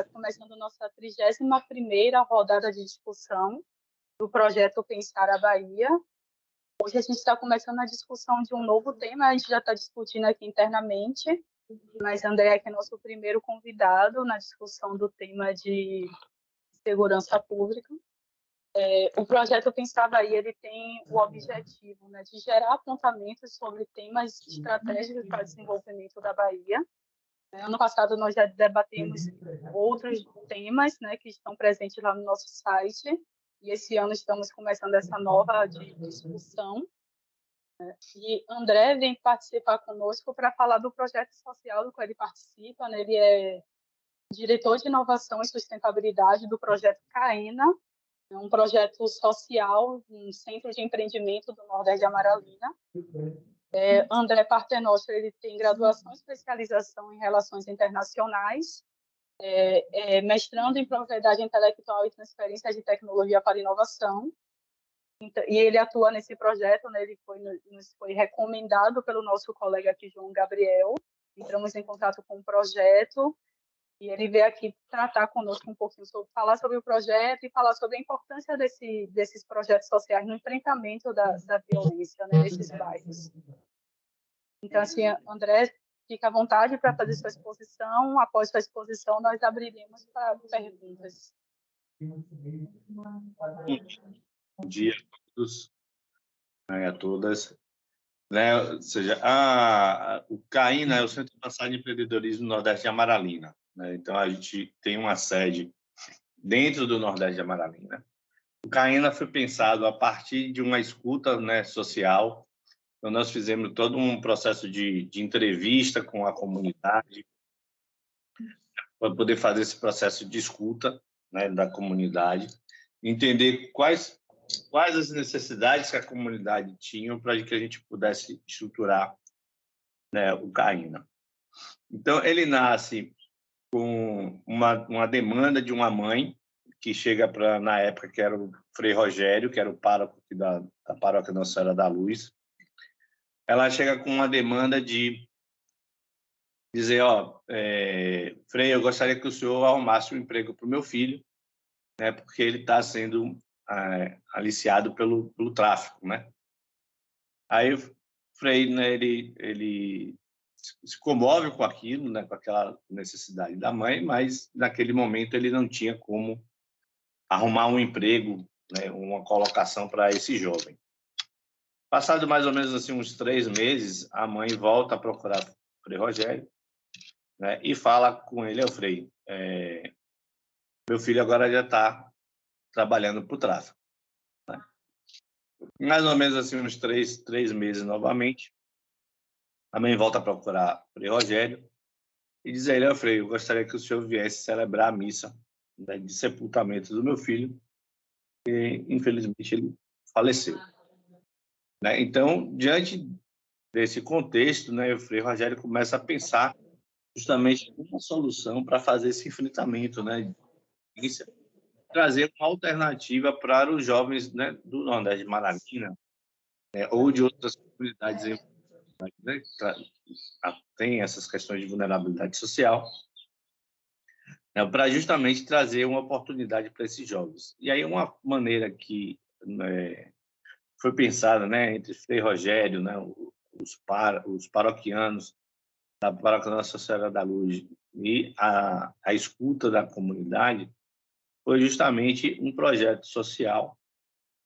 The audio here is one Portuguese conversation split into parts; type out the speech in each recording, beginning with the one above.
está começando nossa 31ª rodada de discussão do projeto Pensar a Bahia. Hoje a gente está começando a discussão de um novo tema, a gente já está discutindo aqui internamente, mas André aqui é nosso primeiro convidado na discussão do tema de segurança pública. O projeto Pensar a Bahia ele tem o objetivo, né, de gerar apontamentos sobre temas estratégicos para o desenvolvimento da Bahia. Ano passado nós já debatemos outros temas, né, que estão presentes lá no nosso site, e esse ano estamos começando essa nova discussão. E André vem participar conosco para falar do projeto social do qual ele participa, né? Ele é diretor de inovação e sustentabilidade do projeto CAENA, é um projeto social, um centro de empreendimento do Nordeste de Amaralina. André Partenostro, ele tem graduação e especialização em relações internacionais, mestrando em propriedade intelectual e transferência de tecnologia para inovação. Então, e ele atua nesse projeto, né? Ele foi recomendado pelo nosso colega aqui, João Gabriel. Entramos em contato com o projeto e ele veio aqui tratar conosco um pouquinho falar sobre o projeto e falar sobre a importância desses projetos sociais no enfrentamento da violência, né, nesses bairros. Então, assim, André, fica à vontade para fazer sua exposição. Após sua exposição, nós abriremos para perguntas. Bom dia a todos, né, a todas. Né? Ou seja, o CAENA é o Centro Nacional de Empreendedorismo do Nordeste de Amaralina. Né? Então, a gente tem uma sede dentro do Nordeste de Amaralina. O CAENA foi pensado a partir de uma escuta, né, social. Então, nós fizemos todo um processo de entrevista com a comunidade para poder fazer esse processo de escuta, né, da comunidade, entender quais as necessidades que a comunidade tinha para que a gente pudesse estruturar, né, o CAENA. Então, ele nasce com uma demanda de uma mãe que chega para, na época, que era o Frei Rogério, que era o pároco da paróquia Nossa Senhora da Luz. Ela chega com uma demanda de dizer, Frei, eu gostaria que o senhor arrumasse um emprego para o meu filho, né, porque ele está sendo aliciado pelo tráfico, né? Aí o Frei, né, ele se comove com aquilo, né, com aquela necessidade da mãe, mas naquele momento ele não tinha como arrumar um emprego, né, uma colocação para esse jovem. Passado mais ou menos assim uns 3 meses, a mãe volta a procurar o Frei Rogério, né, e fala com ele, Frei, meu filho agora já está trabalhando para o tráfico. Né? Mais ou menos assim uns 3 meses novamente, a mãe volta a procurar o Frei Rogério e diz a ele, Frei, eu gostaria que o senhor viesse celebrar a missa, né, de sepultamento do meu filho, e infelizmente ele faleceu. Né? Então, diante desse contexto, né, o Frei Rogério começa a pensar justamente uma solução para fazer esse enfrentamento, né, trazer uma alternativa para os jovens, né, do Nordeste de Amaralina, né, ou de outras comunidades, né, que tem essas questões de vulnerabilidade social, né, para justamente trazer uma oportunidade para esses jovens. E aí uma maneira que, né, foi pensada, né, entre Frei Rogério, né, os paroquianos da Paróquia Nossa Senhora da Luz e a escuta da comunidade, foi justamente um projeto social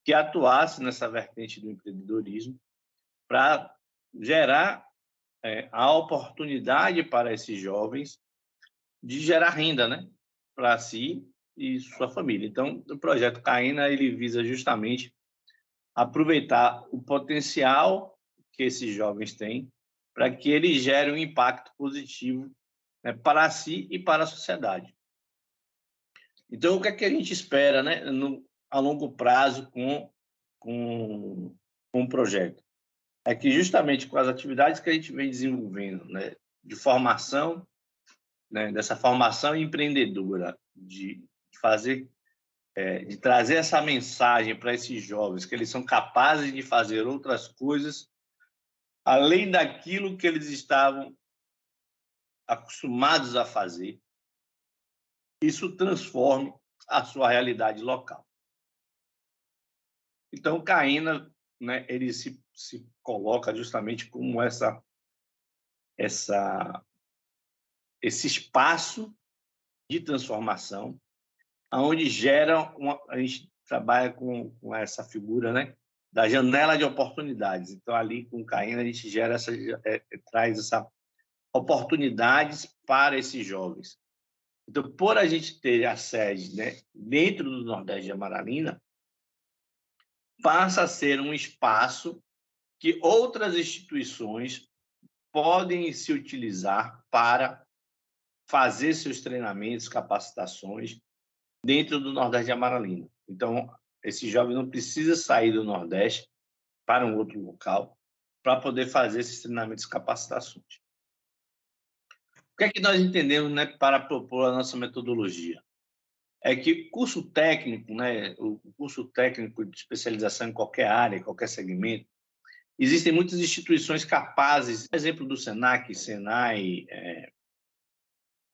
que atuasse nessa vertente do empreendedorismo para gerar a oportunidade para esses jovens de gerar renda, né, para si e sua família. Então, o projeto CAENA ele visa justamente aproveitar o potencial que esses jovens têm para que eles gerem um impacto positivo, né, para si e para a sociedade. Então, o que é que a gente espera, né, a longo prazo com o projeto? É que justamente com as atividades que a gente vem desenvolvendo, né, de formação, né, dessa formação empreendedora, de fazer, de trazer essa mensagem para esses jovens, que eles são capazes de fazer outras coisas além daquilo que eles estavam acostumados a fazer, isso transforme a sua realidade local. Então, Caína, né, ele se coloca justamente como esse espaço de transformação, onde gera a gente trabalha com essa figura, né, da janela de oportunidades. Então, ali com Caína, a gente gera traz essa oportunidades para esses jovens. Então, por a gente ter a sede, né, dentro do Nordeste de Amaralina, passa a ser um espaço que outras instituições podem se utilizar para fazer seus treinamentos, capacitações dentro do Nordeste de Amaralina. Então, esse jovem não precisa sair do Nordeste para um outro local para poder fazer esses treinamentos e capacitações. O que é que nós entendemos, né, para propor a nossa metodologia? É que curso técnico, né, o curso técnico de especialização em qualquer área, em qualquer segmento, existem muitas instituições capazes, exemplo do Senac, Senai,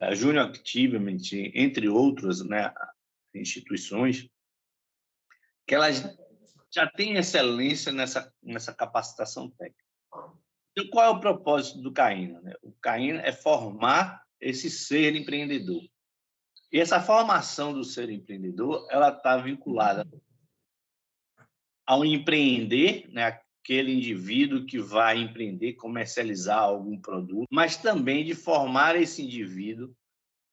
a Junior Achievement, entre outras, né, instituições, que elas já têm excelência nessa capacitação técnica. Então, qual é o propósito do Caína, né? O Caína é formar esse ser empreendedor. E essa formação do ser empreendedor, ela está vinculada ao empreender, né? Aquele indivíduo que vai empreender, comercializar algum produto, mas também de formar esse indivíduo,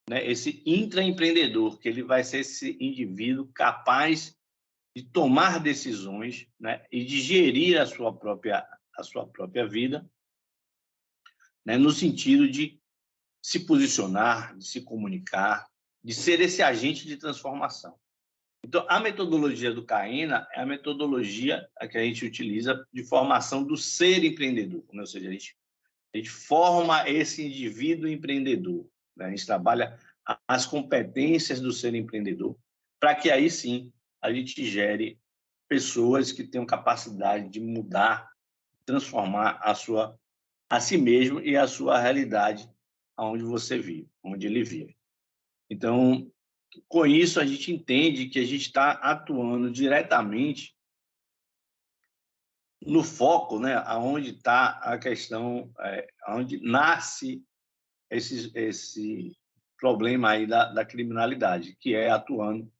né? Esse intraempreendedor, que ele vai ser esse indivíduo capaz de tomar decisões, né? E de gerir a sua própria vida, né? No sentido de se posicionar, de se comunicar, de ser esse agente de transformação. Então, a metodologia do Caína é a metodologia que a gente utiliza de formação do ser empreendedor, ou seja, a gente forma esse indivíduo empreendedor, né? A gente trabalha as competências do ser empreendedor para que aí sim a gente gere pessoas que tenham capacidade de mudar, transformar a si mesmo e a sua realidade onde você vive, onde ele vive. Então, com isso, a gente entende que a gente está atuando diretamente no foco, né, aonde está a questão, onde nasce esse problema aí da criminalidade, que é atuando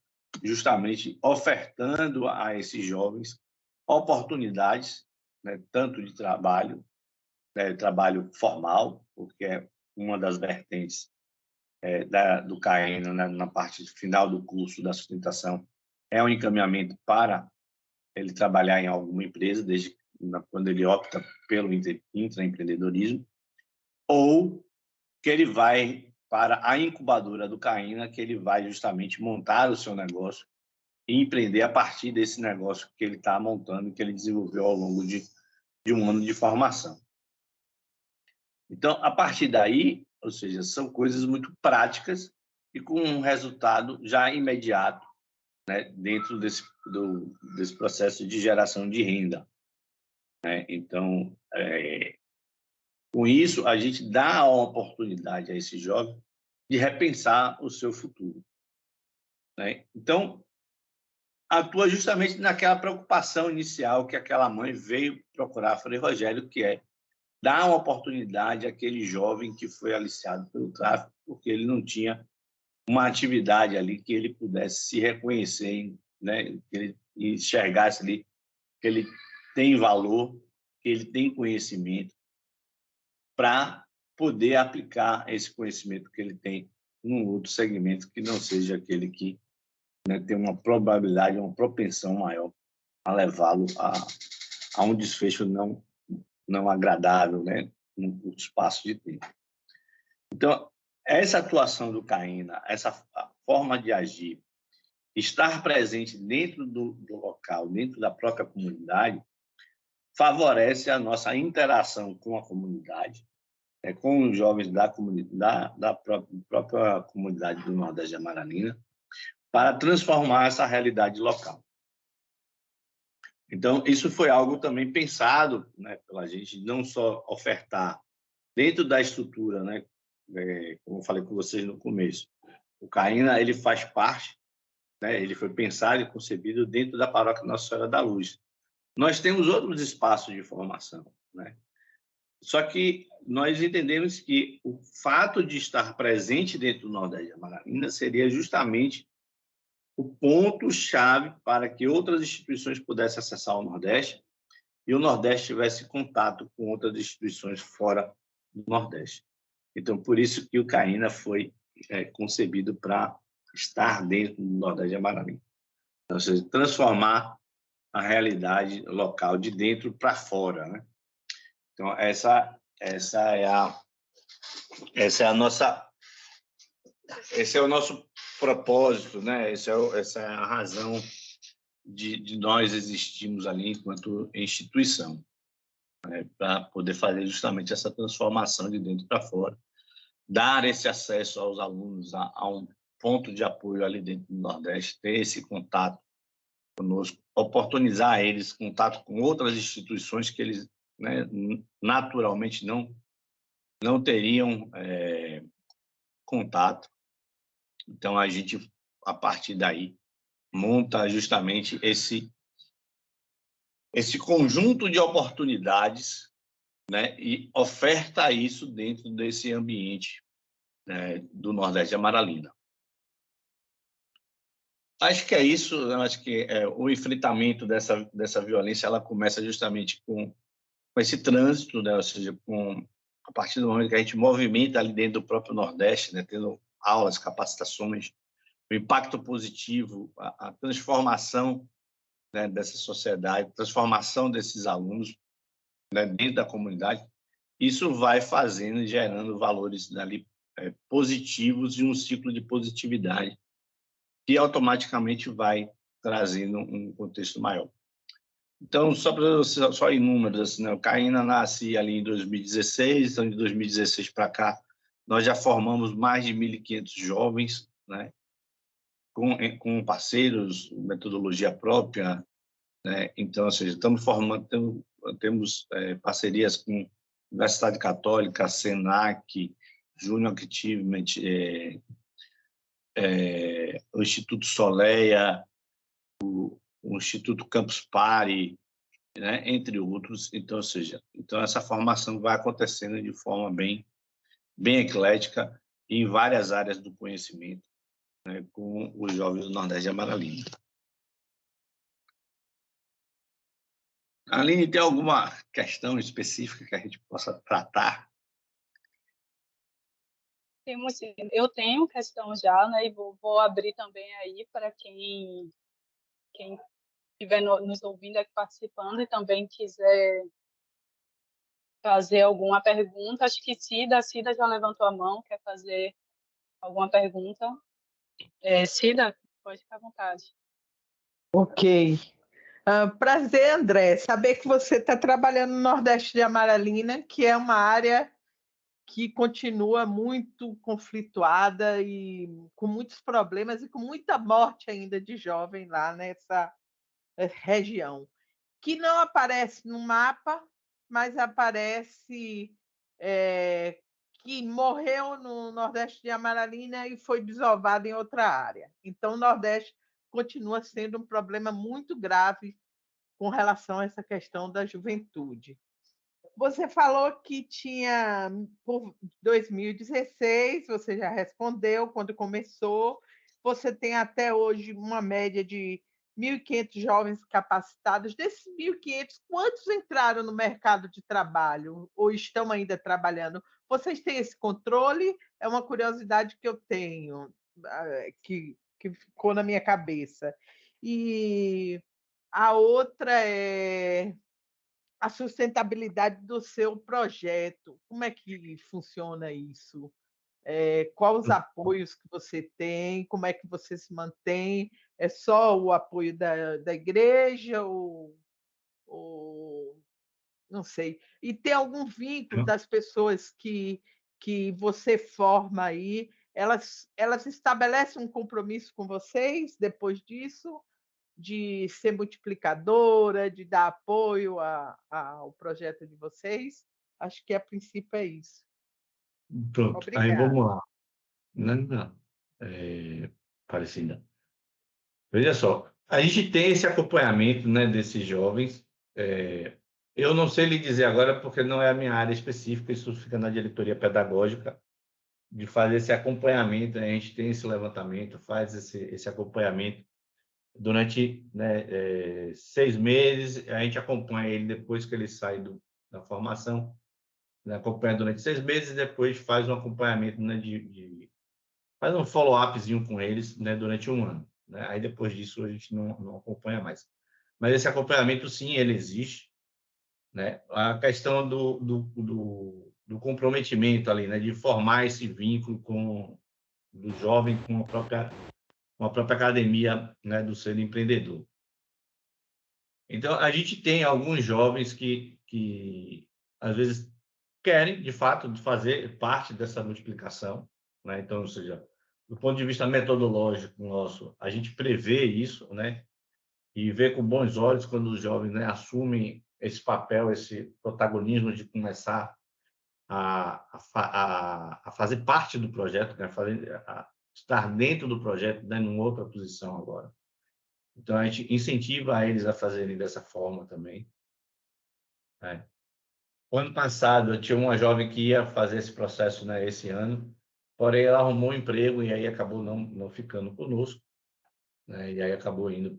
justamente ofertando a esses jovens oportunidades, né, tanto de trabalho, né, trabalho formal, porque é uma das vertentes do Caína, né, na parte final do curso da sustentação, é um encaminhamento para ele trabalhar em alguma empresa, desde quando ele opta pelo intraempreendedorismo, ou que ele vai para a incubadora do Caína, que ele vai justamente montar o seu negócio e empreender a partir desse negócio que ele está montando, que ele desenvolveu ao longo de um ano de formação. Então, a partir daí, ou seja, são coisas muito práticas e com um resultado já imediato, né, dentro desse processo de geração de renda, né? Então, com isso, a gente dá a oportunidade a esse jovem de repensar o seu futuro, né? Então, atua justamente naquela preocupação inicial que aquela mãe veio procurar a Frei Rogério, que é dar uma oportunidade àquele jovem que foi aliciado pelo tráfico, porque ele não tinha uma atividade ali que ele pudesse se reconhecer, né? Que ele enxergasse ali que ele tem valor, que ele tem conhecimento para poder aplicar esse conhecimento que ele tem num outro segmento que não seja aquele que, né, tem uma probabilidade, uma propensão maior a levá-lo a um desfecho não agradável, né, num curto espaço de tempo. Então, essa atuação do Caína, essa forma de agir, estar presente dentro do local, dentro da própria comunidade, favorece a nossa interação com a comunidade, com os jovens da própria comunidade do Nordeste de Amaralina, para transformar essa realidade local. Então, isso foi algo também pensado, né, pela gente, não só ofertar dentro da estrutura, né, como eu falei com vocês no começo, O CAINA, ele faz parte, né? Ele foi pensado e concebido dentro da Paróquia Nossa Senhora da Luz. Nós temos outros espaços de formação, né? Só que nós entendemos que o fato de estar presente dentro do Nordeste de Amaralina seria justamente o ponto-chave para que outras instituições pudessem acessar o Nordeste e o Nordeste tivesse contato com outras instituições fora do Nordeste. Então, por isso que o CAINA foi concebido para estar dentro do Nordeste de Amaralina. Então, ou seja, transformar a realidade local de dentro para fora, né? Então, essa é a nossa, esse é o nosso propósito, né? Essa é a razão de nós existirmos ali enquanto instituição, né? Para poder fazer justamente essa transformação de dentro para fora, dar esse acesso aos alunos a um ponto de apoio ali dentro do Nordeste, ter esse contato conosco, oportunizar eles contato com outras instituições que eles, né, naturalmente não teriam contato. Então, a gente, a partir daí, monta justamente esse conjunto de oportunidades, né, e oferta isso dentro desse ambiente, né, do Nordeste de Amaralina. Acho que é isso. Eu acho que o enfrentamento dessa violência ela começa justamente com esse trânsito, né, ou seja, a partir do momento que a gente movimenta ali dentro do próprio Nordeste, né, tendo aulas, capacitações, o impacto positivo, a transformação, né, dessa sociedade, transformação desses alunos, né, dentro da comunidade, isso vai fazendo e gerando valores ali positivos e um ciclo de positividade que automaticamente vai trazendo um contexto maior. Então, só em números, assim, né? O CAINA nasce ali em 2016, então de 2016 para cá, nós já formamos mais de 1.500 jovens, né? Com parceiros, metodologia própria, né? Então, ou seja, estamos formando, temos parcerias com Universidade Católica, Senac, Junior Achievement, o Instituto Soleia, o Instituto Campus Party, né, entre outros. Então, ou seja, essa formação vai acontecendo de forma bem eclética em várias áreas do conhecimento, né, com os jovens do Nordeste de Amaralina. Aline, tem alguma questão específica que a gente possa tratar? Eu tenho questão já, né, e vou abrir também aí para quem estiver nos ouvindo aqui participando e também quiser fazer alguma pergunta. Acho que Cida já levantou a mão, quer fazer alguma pergunta. Cida, pode ficar à vontade. Ok. Prazer, André, saber que você está trabalhando no Nordeste de Amaralina, que é uma área que continua muito conflituada e com muitos problemas e com muita morte ainda de jovem lá nessa região, que não aparece no mapa, mas aparece que morreu no Nordeste de Amaralina e foi desovado em outra área. Então, o Nordeste continua sendo um problema muito grave com relação a essa questão da juventude. Você falou que tinha, por 2016, você já respondeu quando começou, você tem até hoje uma média de 1.500 jovens capacitados. Desses 1.500, quantos entraram no mercado de trabalho ou estão ainda trabalhando? Vocês têm esse controle? É uma curiosidade que eu tenho, que ficou na minha cabeça. E a outra é a sustentabilidade do seu projeto. Como é que funciona isso? Quais os apoios que você tem? Como é que você se mantém? É só o apoio da igreja ou não sei. E tem algum vínculo das pessoas que você forma aí? Elas estabelecem um compromisso com vocês depois disso? De ser multiplicadora, de dar apoio ao projeto de vocês? Acho que a princípio é isso. Pronto, aí Obrigada. vamos lá. Não. Aparecida. Veja só, a gente tem esse acompanhamento, né, desses jovens. Eu não sei lhe dizer agora, porque não é a minha área específica, isso fica na diretoria pedagógica, de fazer esse acompanhamento. A gente tem esse levantamento, faz esse acompanhamento durante, né, 6 meses. A gente acompanha ele depois que ele sai da formação, né, acompanha durante 6 meses e depois faz um acompanhamento, né, faz um follow-upzinho com eles, né, durante 1 ano. Né? Aí, depois disso, a gente não acompanha mais. Mas esse acompanhamento, sim, ele existe. Né? A questão do comprometimento ali, né, de formar esse vínculo do jovem com a própria academia, né, do ser empreendedor. Então, a gente tem alguns jovens que às vezes, querem, de fato, fazer parte dessa multiplicação. Né? Então, ou seja, do ponto de vista metodológico nosso, a gente prevê isso, né? E vê com bons olhos quando os jovens, né, assumem esse papel, esse protagonismo de começar a fazer parte do projeto, né? A estar dentro do projeto, né, numa outra posição agora. Então, a gente incentiva eles a fazerem dessa forma também. Né? O ano passado, eu tinha uma jovem que ia fazer esse processo, né, esse ano, porém, ela arrumou um emprego e aí acabou não ficando conosco, né, e aí acabou indo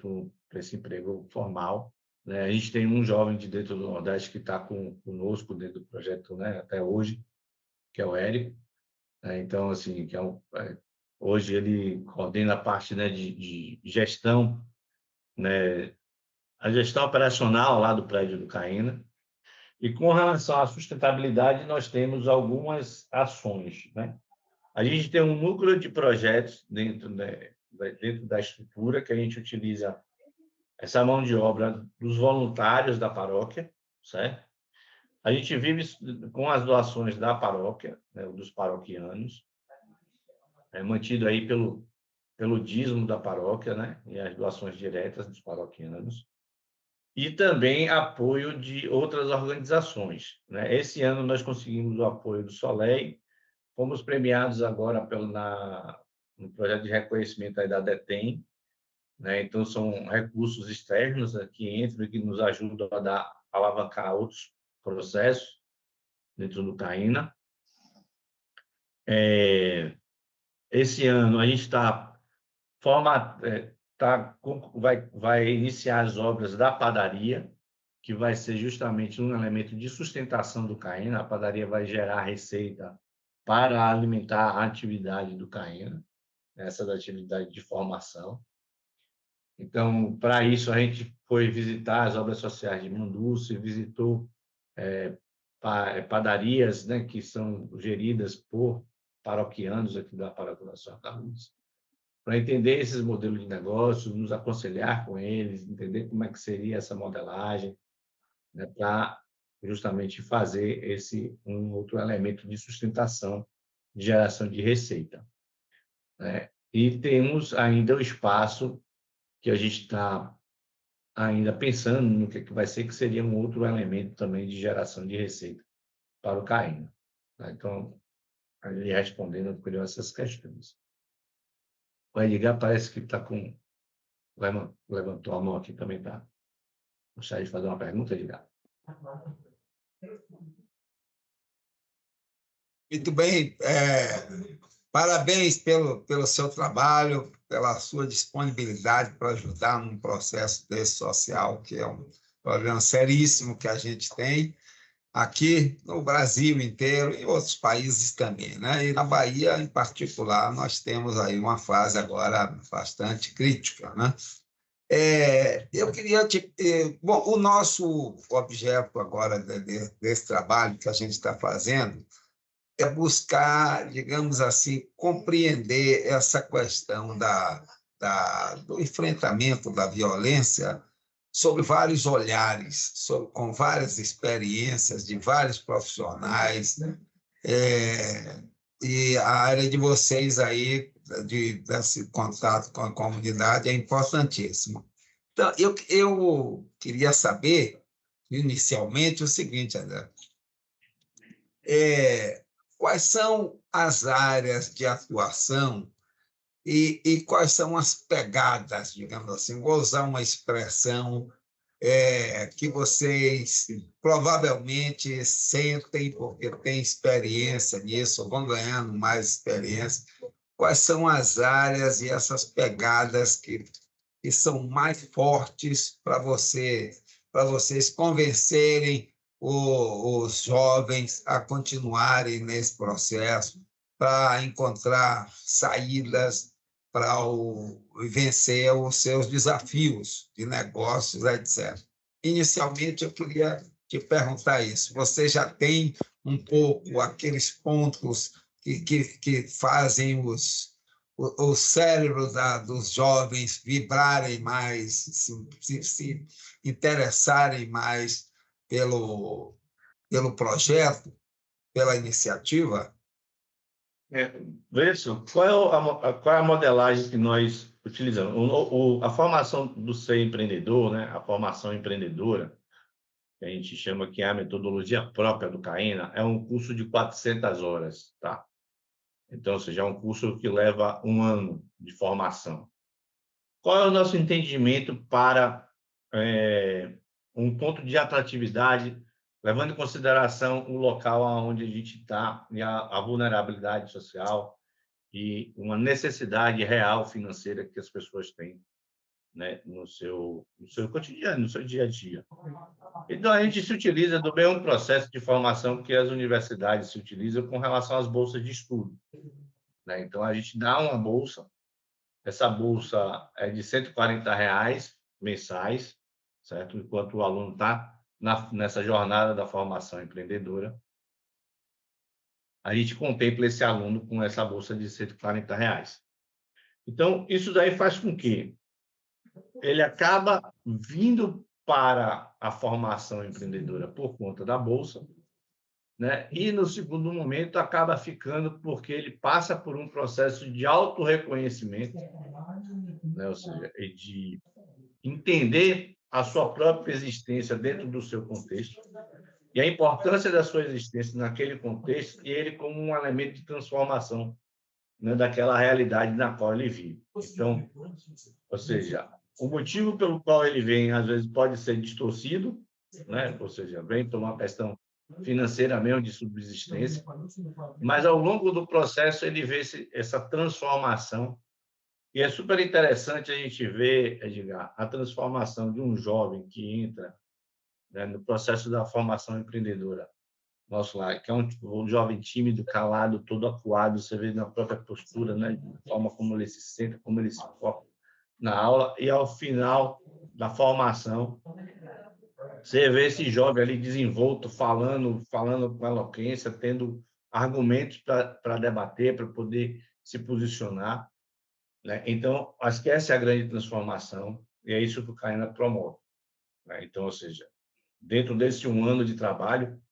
para esse emprego formal. Né? A gente tem um jovem de dentro do Nordeste que está conosco dentro do projeto, né, até hoje, que é o Érico. Então, assim, hoje ele coordena a parte, né, de gestão, né, a gestão operacional lá do prédio do Caína. E com relação à sustentabilidade, nós temos algumas ações. Né? A gente tem um núcleo de projetos dentro da estrutura, que a gente utiliza essa mão de obra dos voluntários da paróquia, certo? A gente vive com as doações da paróquia, né, dos paroquianos, mantido aí pelo dízimo da paróquia, né, e as doações diretas dos paroquianos, e também apoio de outras organizações. Né? Esse ano nós conseguimos o apoio do Soleil, fomos premiados agora no projeto de reconhecimento aí da DETEM, né? Então, são recursos externos que entram e que nos ajudam a alavancar outros processos dentro do Caína. Esse ano, a gente vai iniciar as obras da padaria, que vai ser justamente um elemento de sustentação do Caína. A padaria vai gerar receita para alimentar a atividade do Caína, essa da atividade de formação. Então, para isso, a gente foi visitar as obras sociais de Manduça, visitou padarias, né, que são geridas por paroquianos aqui da Paróquia Nossa Senhora da Luz, para entender esses modelos de negócio, nos aconselhar com eles, entender como é que seria essa modelagem, né, para justamente fazer um outro elemento de sustentação, de geração de receita. Né? E temos ainda o espaço que a gente está ainda pensando no que vai ser, que seria um outro elemento também de geração de receita para o Caína. Então, ele respondendo por essas questões. O Edgar parece que está com... Levantou a mão aqui também, tá? Gostaria de fazer uma pergunta, Edgar? Muito bem. Parabéns pelo seu trabalho, pela sua disponibilidade para ajudar num processo desse social, que é um problema seríssimo que a gente tem aqui no Brasil inteiro e em outros países também. Né? E na Bahia, em particular, nós temos aí uma fase agora bastante crítica. Né? Eu queria bom, o nosso objeto agora desse trabalho que a gente está fazendo é buscar, digamos assim, compreender essa questão do enfrentamento da violência sob vários olhares, com várias experiências de vários profissionais. Né? E a área de vocês aí, desse contato com a comunidade, é importantíssimo. Então, eu queria saber, inicialmente, o seguinte, André. Quais são as áreas de atuação e quais são as pegadas, digamos assim, vou usar uma expressão que vocês provavelmente sentem, porque têm experiência nisso, vão ganhando mais experiência. Quais são as áreas e essas pegadas que são mais fortes para vocês convencerem os jovens a continuarem nesse processo, para encontrar saídas para vencer os seus desafios de negócios, etc. Inicialmente, eu queria te perguntar isso. Você já tem um pouco aqueles pontos que fazem o cérebro dos jovens vibrarem mais, se interessarem mais pelo projeto, pela iniciativa? Veja, qual é a modelagem que nós utilizamos? A formação do ser empreendedor, né? A formação empreendedora, que a gente chama que é a metodologia própria do Caena, é um curso de 400 horas, tá? Então, ou seja, é um curso que leva 1 ano de formação. Qual é o nosso entendimento para um ponto de atratividade, levando em consideração o local onde a gente está e a vulnerabilidade social e uma necessidade real financeira que as pessoas têm, né, no seu cotidiano, no seu dia a dia. Então, a gente se utiliza do mesmo processo de formação que as universidades se utilizam com relação às bolsas de estudo, né? Então, a gente dá uma bolsa, essa bolsa é de R$ 140 mensais, certo? Enquanto o aluno está nessa jornada da formação empreendedora, a gente contempla esse aluno com essa bolsa de R$ 140. Então, isso daí faz com que ele acaba vindo para a formação empreendedora por conta da bolsa, né? E, no segundo momento, acaba ficando porque ele passa por um processo de autorreconhecimento, né? Ou seja, de entender a sua própria existência dentro do seu contexto e a importância da sua existência naquele contexto e ele como um elemento de transformação, né, daquela realidade na qual ele vive. Então, ou seja, o motivo pelo qual ele vem, às vezes, pode ser distorcido, né? Ou seja, vem por uma questão financeira mesmo, de subsistência, mas, ao longo do processo, ele vê essa transformação. E é super interessante a gente ver, Edgar, a transformação de um jovem que entra, né, no processo da formação empreendedora nosso lá, que é um jovem tímido, calado, todo acuado, você vê na própria postura, né, da forma como ele se sente, como ele se foca na aula, e ao final da formação, você vê esse jovem ali desenvolto, falando com eloquência, tendo argumentos para debater, para poder se posicionar, né? Então, acho que essa é a grande transformação, e é isso que o Caena promove, né? Então, ou seja, dentro desse 1 ano de trabalho,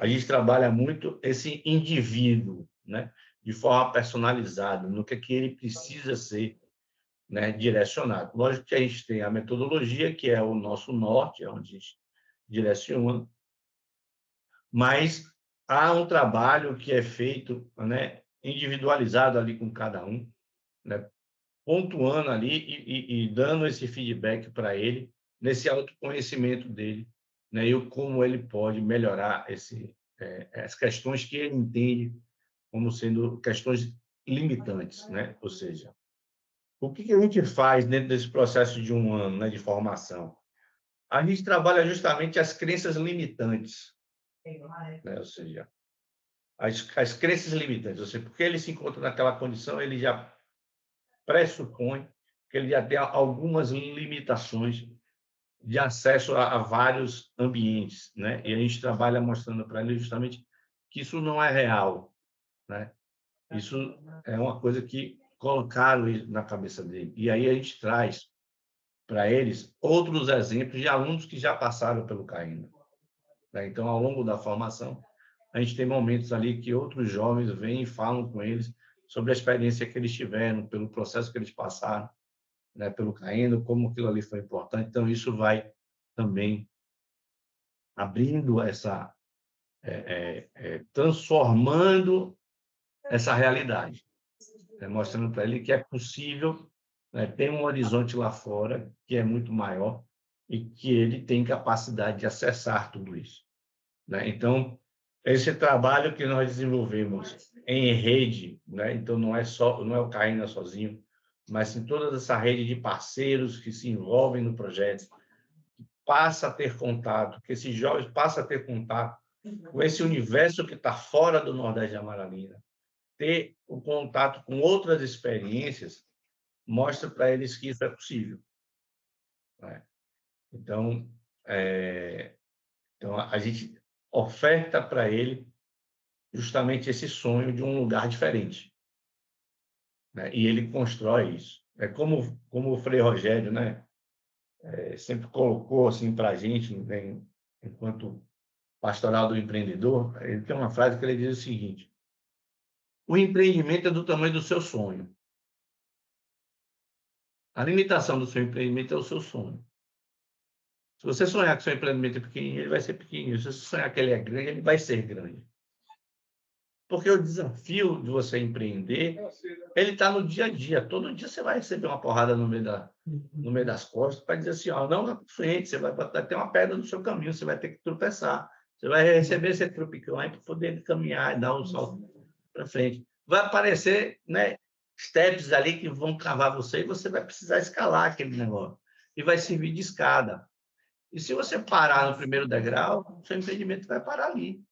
a gente trabalha muito esse indivíduo, né, de forma personalizada, no que ele precisa ser, né, direcionado. Lógico que a gente tem a metodologia, que é o nosso norte, é onde a gente direciona, mas há um trabalho que é feito, né, individualizado ali com cada um, né, pontuando ali e dando esse feedback para ele, nesse autoconhecimento dele, né, e como ele pode melhorar as questões que ele entende como sendo questões limitantes, né? Ou seja, o que a gente faz dentro desse processo de 1 ano, né, de formação? A gente trabalha justamente as crenças limitantes, né? Ou seja, as crenças limitantes. Ou seja, porque ele se encontra naquela condição, ele já pressupõe que ele já tem algumas limitações de acesso a vários ambientes, né? E a gente trabalha mostrando para ele justamente que isso não é real, né? Isso é uma coisa que colocaram na cabeça dele. E aí a gente traz para eles outros exemplos de alunos que já passaram pelo Caena, né? Então, ao longo da formação, a gente tem momentos ali que outros jovens vêm e falam com eles sobre a experiência que eles tiveram, pelo processo que eles passaram, né, pelo Caena, como aquilo ali foi importante. Então, isso vai também abrindo transformando essa realidade. mostrando para ele que é possível, né, tem um horizonte lá fora que é muito maior e que ele tem capacidade de acessar tudo isso, né? Então, esse trabalho que nós desenvolvemos em rede, né? Então não é o Caína sozinho, mas sim toda essa rede de parceiros que se envolvem no projeto, passa a ter contato, que esses jovens passam a ter contato com esse universo que está fora do Nordeste de Amaralina, ter o contato com outras experiências, mostra para eles que isso é possível, né? Então, então, a gente oferta para ele justamente esse sonho de um lugar diferente, né? E ele constrói isso. É como o Frei Rogério, né? Sempre colocou assim para a gente, né? Enquanto pastoral do empreendedor, ele tem uma frase que ele diz o seguinte: o empreendimento é do tamanho do seu sonho. A limitação do seu empreendimento é o seu sonho. Se você sonhar que seu empreendimento é pequenininho, ele vai ser pequenininho. Se você sonhar que ele é grande, ele vai ser grande. Porque o desafio de você empreender, ele está no dia a dia. Todo dia você vai receber uma porrada no meio das costas para dizer assim, ó, não vai para frente, você vai ter uma pedra no seu caminho, você vai ter que tropeçar. Você vai receber esse tropicão aí para poder caminhar e dar um salto para frente. Vai aparecer, né, steps ali que vão cavar você e você vai precisar escalar aquele negócio. E vai servir de escada. E se você parar no primeiro degrau, seu empreendimento vai parar ali.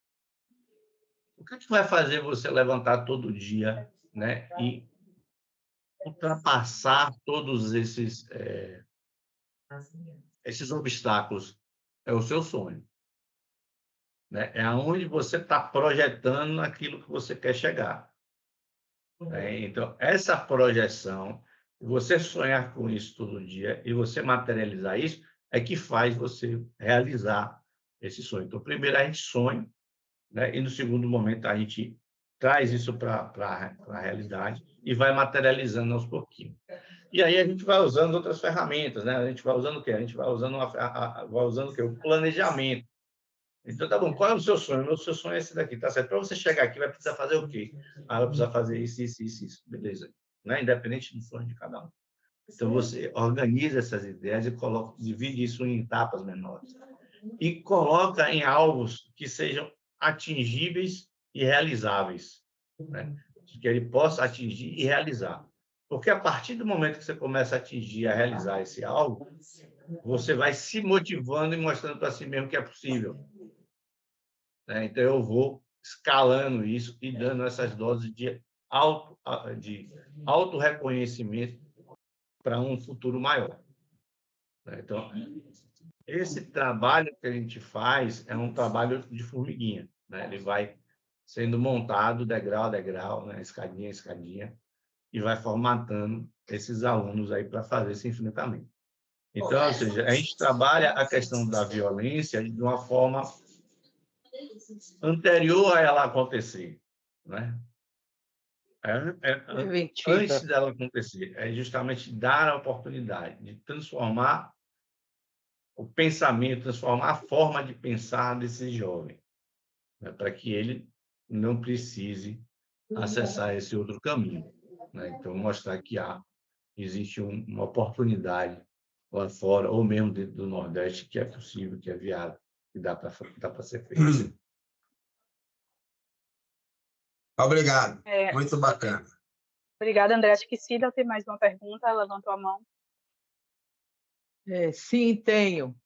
O que vai fazer você levantar todo dia, né, e ultrapassar todos esses obstáculos? É o seu sonho, né? É aonde você está projetando aquilo que você quer chegar, né? Então, essa projeção, você sonhar com isso todo dia e você materializar isso, é que faz você realizar esse sonho. Então, primeiro a gente sonha, né? E no segundo momento a gente traz isso para a realidade e vai materializando aos pouquinhos. E aí a gente vai usando outras ferramentas, né? A gente vai usando o quê? A gente vai usando vai usando o quê? O planejamento. Então, tá bom, qual é o seu sonho? O meu sonho é esse daqui, tá certo? Para você chegar aqui, vai precisar fazer o quê? Ah, vai precisar fazer isso, isso, isso, isso. Beleza. Né? Independente do sonho de cada um. Então, você organiza essas ideias e divide isso em etapas menores. E coloca em alvos que sejam atingíveis e realizáveis, né? Que ele possa atingir e realizar. Porque a partir do momento que você começa a atingir e a realizar esse alvo, você vai se motivando e mostrando para si mesmo que é possível, né? Então, eu vou escalando isso e dando essas doses de auto-reconhecimento para um futuro maior, né? Então, esse trabalho que a gente faz é um trabalho de formiguinha, né? Ele vai sendo montado degrau a degrau, né? Escadinha a escadinha, e vai formatando esses alunos aí para fazer esse enfrentamento. Então, ou seja, a gente trabalha a questão da violência de uma forma anterior a ela acontecer, né? Antes dela acontecer, é justamente dar a oportunidade de transformar o pensamento, transformar a forma de pensar desse jovem, né, para que ele não precise acessar esse outro caminho, né? Então, mostrar que existe uma oportunidade lá fora, ou mesmo dentro do Nordeste, que é possível, que é viável, que dá para ser feito. Obrigado. Muito bacana. Obrigada, André. Acho que Cida tem mais uma pergunta. Ela levantou a mão. Sim, tenho.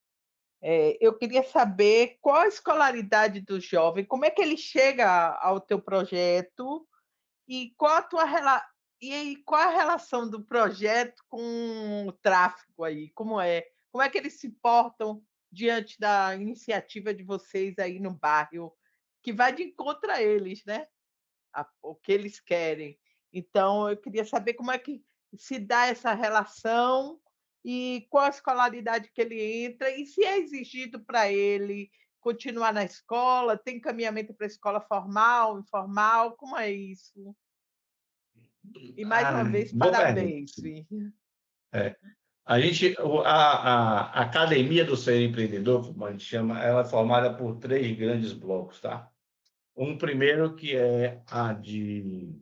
Eu queria saber qual a escolaridade do jovem, como é que ele chega ao teu projeto e qual a relação do projeto com o tráfico aí? Como é? Como é que eles se portam diante da iniciativa de vocês aí no bairro, que vai de encontro a eles, né? O que eles querem. Então, eu queria saber como é que se dá essa relação e qual a escolaridade que ele entra e se é exigido para ele continuar na escola, tem encaminhamento para a escola formal, informal, como é isso? E mais uma vez, Boa parabéns. A Academia do Ser Empreendedor, como a gente chama, ela é formada por 3 grandes blocos, tá? Um primeiro que é a de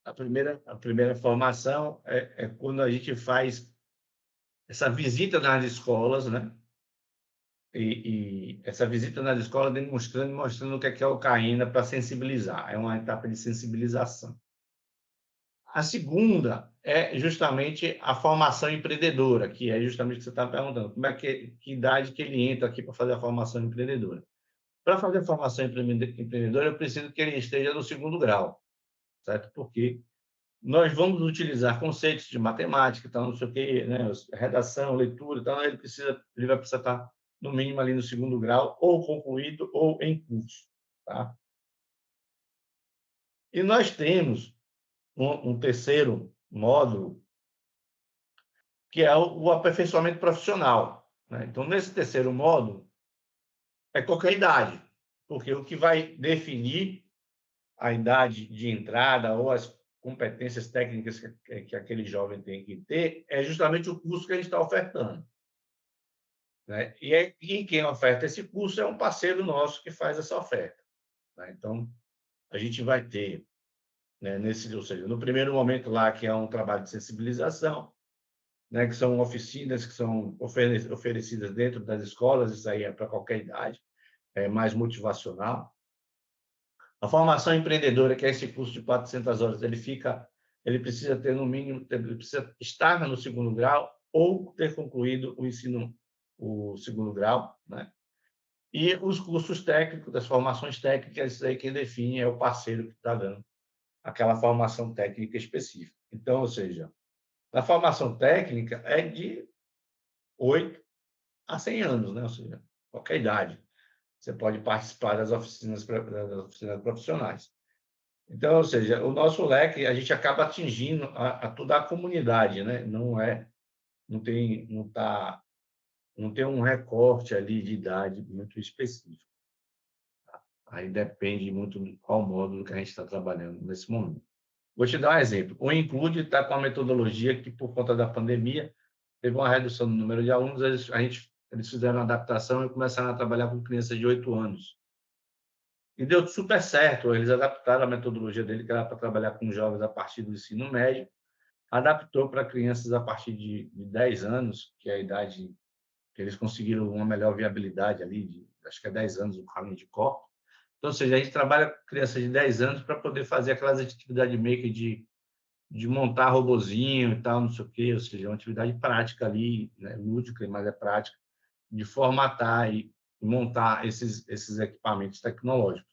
a primeira formação é quando a gente faz essa visita nas escolas, né? E essa visita nas escolas mostrando o que é o CAINA para sensibilizar. É uma etapa de sensibilização. A segunda é justamente a formação empreendedora, que é justamente o que você está perguntando. Como é que idade que ele entra aqui para fazer a formação empreendedora? Para fazer a formação empreendedora, eu preciso que ele esteja no 2º grau, certo? Porque nós vamos utilizar conceitos de matemática, então, não sei o quê, né? Redação, leitura, então ele vai precisar estar, no mínimo, ali no 2º grau, ou concluído, ou em curso, tá? E nós temos um terceiro módulo, que é o aperfeiçoamento profissional, né? Então, nesse terceiro módulo, é qualquer idade, porque o que vai definir a idade de entrada ou as competências técnicas que aquele jovem tem que ter é justamente o curso que a gente está ofertando, né? E quem oferta esse curso é um parceiro nosso que faz essa oferta, tá? Então, a gente vai ter, né, ou seja, no primeiro momento lá, que é um trabalho de sensibilização, né, que são oficinas que são oferecidas dentro das escolas, isso aí é para qualquer idade, é mais motivacional. A formação empreendedora, que é esse curso de 400 horas, ele precisa ter, no mínimo, ele precisa estar no 2º grau ou ter concluído o 2º grau, né? E os cursos técnicos, das formações técnicas, isso aí quem define é o parceiro que está dando aquela formação técnica específica. Então, ou seja, a formação técnica é de 8 a 100 anos, né? Ou seja, qualquer idade. Você pode participar das oficinas profissionais. Então, ou seja, o nosso leque, a gente acaba atingindo a toda a comunidade, né? Não tem um recorte ali de idade muito específico. Aí depende muito de qual módulo que a gente está trabalhando nesse momento. Vou te dar um exemplo. O Include está com a metodologia que, por conta da pandemia, teve uma redução no número de alunos, eles fizeram uma adaptação e começaram a trabalhar com crianças de 8 anos. E deu super certo, eles adaptaram a metodologia dele, que era para trabalhar com jovens a partir do ensino médio, adaptou para crianças a partir de 10 anos, que é a idade que eles conseguiram uma melhor viabilidade ali, acho que é 10 anos o caminho de corte. Então, ou seja, a gente trabalha com crianças de 10 anos para poder fazer aquelas atividades maker de montar robozinho e tal, não sei o quê, ou seja, uma atividade prática ali, né, lúdica, mas é prática, de formatar e montar esses equipamentos tecnológicos.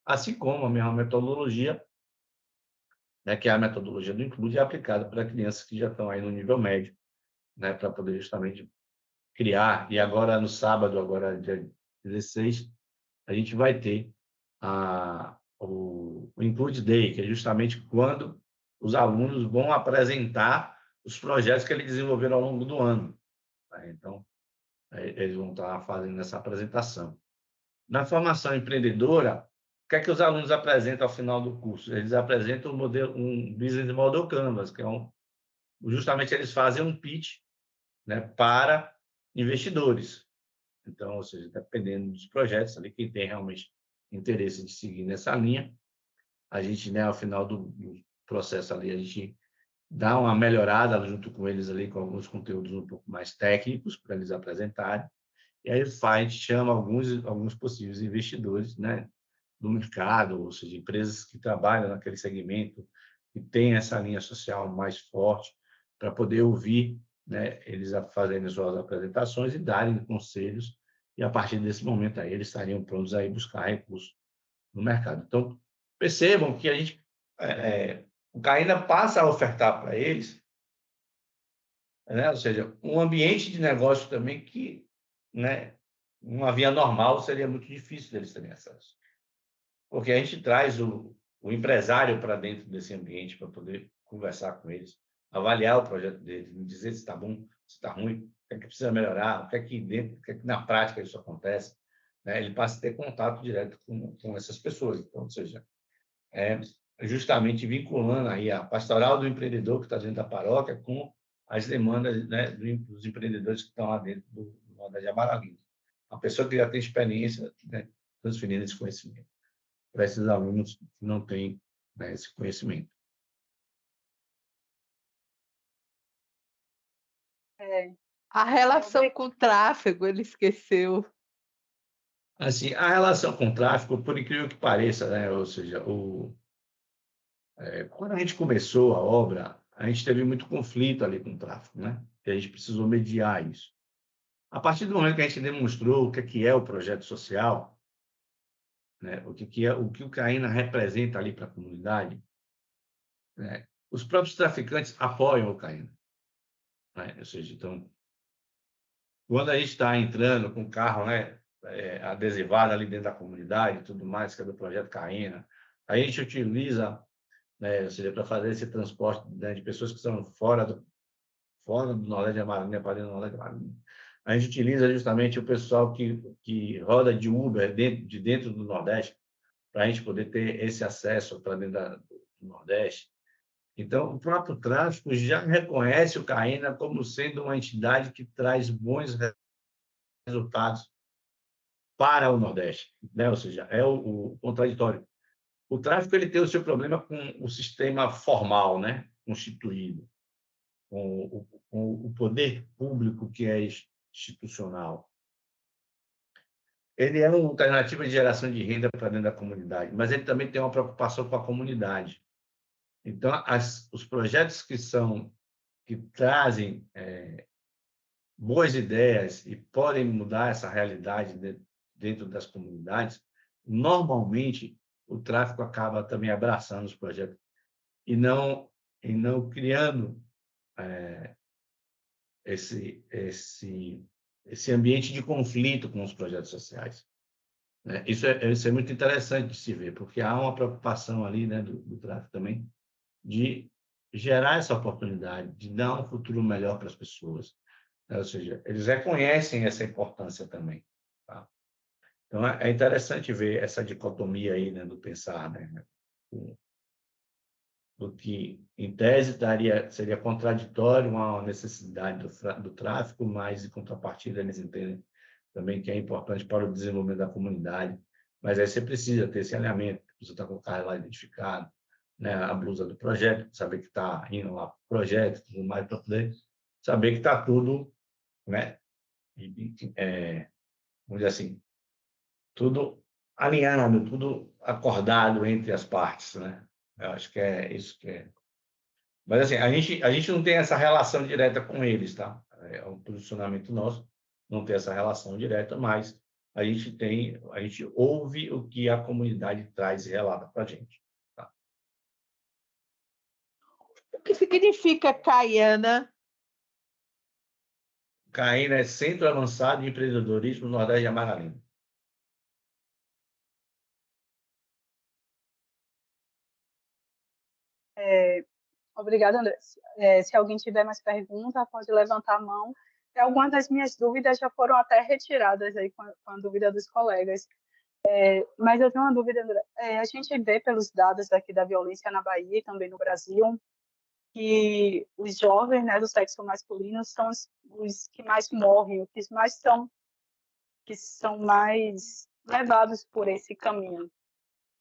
Assim como a mesma metodologia, né, que é a metodologia do Include, é aplicada para crianças que já estão aí no nível médio, né, para poder justamente criar. E agora, no sábado, agora dia 16, a gente vai ter o Include Day, que é justamente quando os alunos vão apresentar os projetos que eles desenvolveram ao longo do ano, tá? Então, eles vão estar fazendo essa apresentação. Na formação empreendedora, o que é que os alunos apresentam ao final do curso? Eles apresentam um Business Model Canvas, que é justamente eles fazem um pitch, né, para investidores. Então, ou seja, dependendo dos projetos, ali, quem tem realmente interesse de seguir nessa linha, a gente, né, ao final do processo ali, a gente dá uma melhorada junto com eles ali, com alguns conteúdos um pouco mais técnicos para eles apresentarem. E aí a gente chama alguns possíveis investidores, né, do mercado, ou seja, empresas que trabalham naquele segmento, que têm essa linha social mais forte, para poder ouvir, né, eles fazendo suas apresentações e darem conselhos, e a partir desse momento aí eles estariam prontos a ir buscar recursos no mercado. Então, percebam que o CAINA passa a ofertar para eles, né, ou seja, um ambiente de negócio também que, né, uma via normal seria muito difícil deles terem acesso. Porque a gente traz o empresário para dentro desse ambiente para poder conversar com eles, avaliar o projeto deles, dizer se está bom, se está ruim, o que é que precisa melhorar, o que é que na prática isso acontece, né? Ele passa a ter contato direto com essas pessoas. Então, ou seja, justamente vinculando aí a pastoral do empreendedor que está dentro da paróquia com as demandas, né, dos empreendedores que estão lá dentro do Nordeste de Amaralina. A pessoa que já tem experiência, né, transferindo esse conhecimento para esses alunos que não têm, né, esse conhecimento. A relação com o tráfego, ele esqueceu. Assim, a relação com o tráfico, por incrível que pareça, né? Ou seja, quando a gente começou a obra, a gente teve muito conflito ali com o tráfico, né? E a gente precisou mediar isso. A partir do momento que a gente demonstrou o que é o projeto social, né? O que o Caína representa ali para a comunidade, né? Os próprios traficantes apoiam o Caína, né? Ou seja, então, quando a gente está entrando com o carro, né, adesivado ali dentro da comunidade e tudo mais, que é do projeto Caína, a gente utiliza, né, ou seja, para fazer esse transporte, né, de pessoas que estão fora do Nordeste de Amarília para dentro do Nordeste de Amarília. A gente utiliza justamente o pessoal que roda de Uber de dentro do Nordeste, para a gente poder ter esse acesso para dentro do Nordeste. Então, o próprio tráfico já reconhece o Caína como sendo uma entidade que traz bons resultados para o Nordeste, né? Ou seja, é o contraditório. O tráfico ele tem o seu problema com o sistema formal, né? Constituído, com o poder público que é institucional. Ele é uma alternativa de geração de renda para dentro da comunidade, mas ele também tem uma preocupação com a comunidade. Então, os projetos que trazem boas ideias e podem mudar essa realidade dentro das comunidades, normalmente o tráfico acaba também abraçando os projetos e não criando esse ambiente de conflito com os projetos sociais, né? Isso é muito interessante de se ver, porque há uma preocupação ali, né, do tráfico também de gerar essa oportunidade, de dar um futuro melhor para as pessoas, né? Ou seja, eles reconhecem essa importância também, tá? Então, é interessante ver essa dicotomia aí, né, do pensar, né, do que, em tese, seria contraditório uma necessidade do tráfico, mas, em contrapartida, eles entendem também que é importante para o desenvolvimento da comunidade. Mas aí você precisa ter esse alinhamento, você está com o carro lá identificado, né, a blusa do projeto, saber que está indo lá para o projeto, tudo mais, para poder saber que está tudo, né, vamos dizer assim, tudo alinhado, tudo acordado entre as partes, né? Eu acho que é isso que é. Mas, assim, a gente não tem essa relação direta com eles, tá? É um posicionamento nosso, não tem essa relação direta, mas a gente ouve o que a comunidade traz e relata para a gente. Tá? O que significa Caiana? Caína é Centro Avançado de Empreendedorismo no Nordeste de Amarília. Obrigada, André. Se alguém tiver mais perguntas, pode levantar a mão. Algumas das minhas dúvidas já foram até retiradas aí com a dúvida dos colegas. Mas eu tenho uma dúvida, André. A gente vê pelos dados aqui da violência na Bahia e também no Brasil que os jovens, né, do sexo masculino são os que mais morrem, os que são mais levados por esse caminho.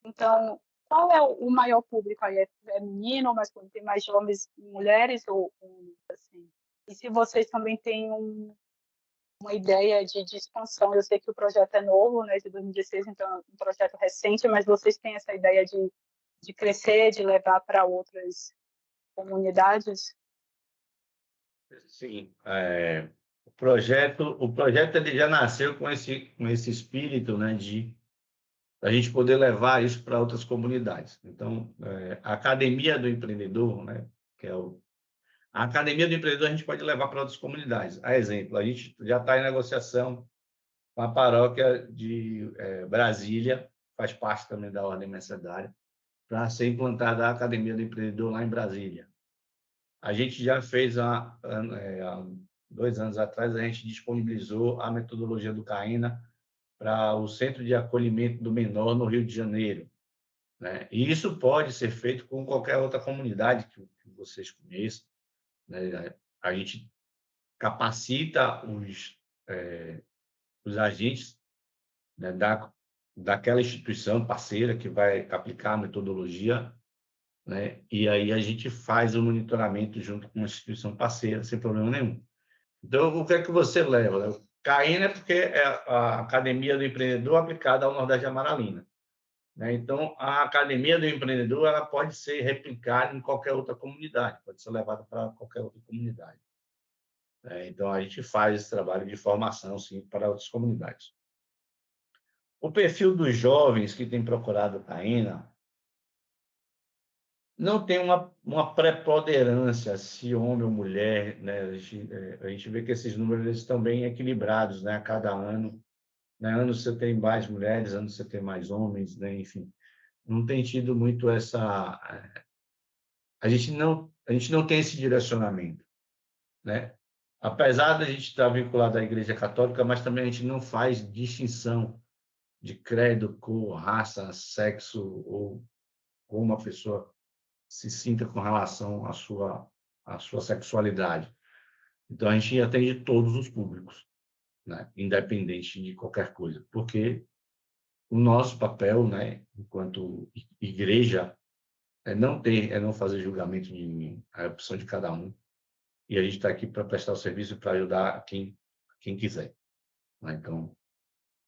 Então, qual é o maior público aí? É menino ou masculino? Tem mais jovens mulheres ou assim? E se vocês também têm uma ideia de expansão? Eu sei que o projeto é novo, né, de 2016, então é um projeto recente, mas vocês têm essa ideia de crescer, de levar para outras comunidades? Sim. O projeto ele já nasceu com esse espírito, né, de a gente poder levar isso para outras comunidades. Então, a Academia do Empreendedor, né, que é a Academia do Empreendedor, a gente pode levar para outras comunidades. A exemplo, a gente já está em negociação com a paróquia de Brasília, faz parte também da Ordem Mercedária, para ser implantada a Academia do Empreendedor lá em Brasília. A gente já fez, há 2 anos atrás, a gente disponibilizou a metodologia do Caína para o Centro de Acolhimento do Menor no Rio de Janeiro, né? E isso pode ser feito com qualquer outra comunidade que vocês conheçam, né? A gente capacita os agentes, né, daquela instituição parceira que vai aplicar a metodologia, né? E aí a gente faz o monitoramento junto com uma instituição parceira, sem problema nenhum. Então, o que é que você leva? O CAENA é porque é a Academia do Empreendedor aplicada ao Nordeste de Amaralina, né? Então, a Academia do Empreendedor ela pode ser replicada em qualquer outra comunidade, pode ser levada para qualquer outra comunidade. Então, a gente faz esse trabalho de formação, sim, para outras comunidades. O perfil dos jovens que têm procurado o CAENA não tem uma preponderância se homem ou mulher, né? A gente vê que esses números eles estão bem equilibrados, né? A cada ano, né? Anos você tem mais mulheres, anos você tem mais homens, né? Enfim, não tem tido muito essa... A gente não tem esse direcionamento, né? Apesar de a gente estar vinculado à Igreja Católica, mas também a gente não faz distinção de credo, cor, raça, sexo ou como uma pessoa se sinta com relação à sua sexualidade. Então, a gente atende todos os públicos, né? Independente de qualquer coisa, porque o nosso papel, né, enquanto igreja, é não fazer julgamento de ninguém, é a opção de cada um, e a gente está aqui para prestar o serviço e para ajudar quem quiser, né? Então,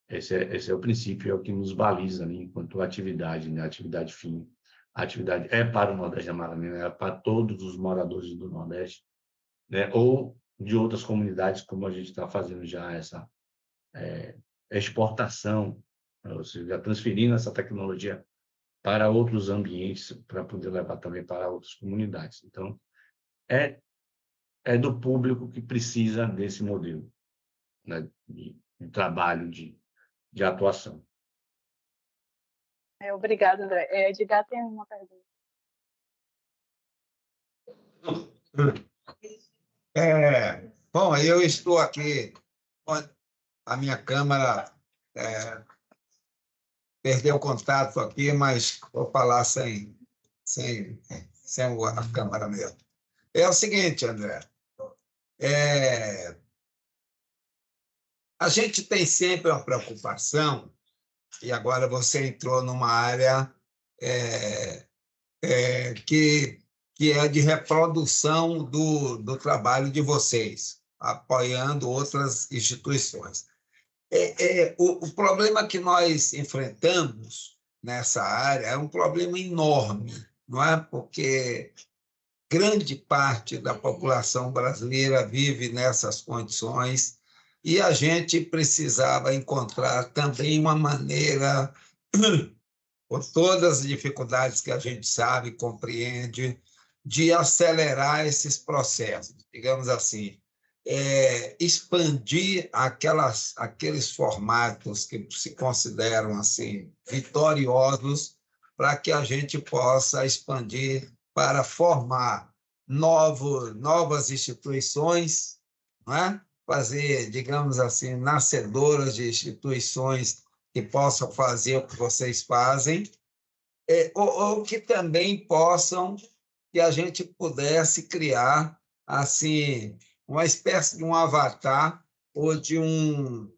esse é o princípio, é o que nos baliza, né, enquanto atividade, né, atividade fim. A atividade é para o Nordeste de Amaralina, é para todos os moradores do Nordeste, né, ou de outras comunidades, como a gente está fazendo já essa exportação, ou seja, transferindo essa tecnologia para outros ambientes, para poder levar também para outras comunidades. Então, é do público que precisa desse modelo, né, de trabalho, de atuação. Obrigada, André. Edgar tem uma pergunta. Bom, eu estou aqui, a minha câmera perdeu o contato aqui, mas vou falar sem a câmera mesmo. É o seguinte, André, a gente tem sempre uma preocupação, e agora você entrou numa área que é de reprodução do trabalho de vocês, apoiando outras instituições. O problema que nós enfrentamos nessa área é um problema enorme, não é? Porque grande parte da população brasileira vive nessas condições e a gente precisava encontrar também uma maneira, com todas as dificuldades que a gente sabe e compreende, de acelerar esses processos, digamos assim, expandir aqueles formatos que se consideram assim vitoriosos para que a gente possa expandir para formar novas instituições, não é? Fazer, digamos assim, nascedoras de instituições que possam fazer o que vocês fazem, ou que também possam, que a gente pudesse criar assim uma espécie de um avatar ou de um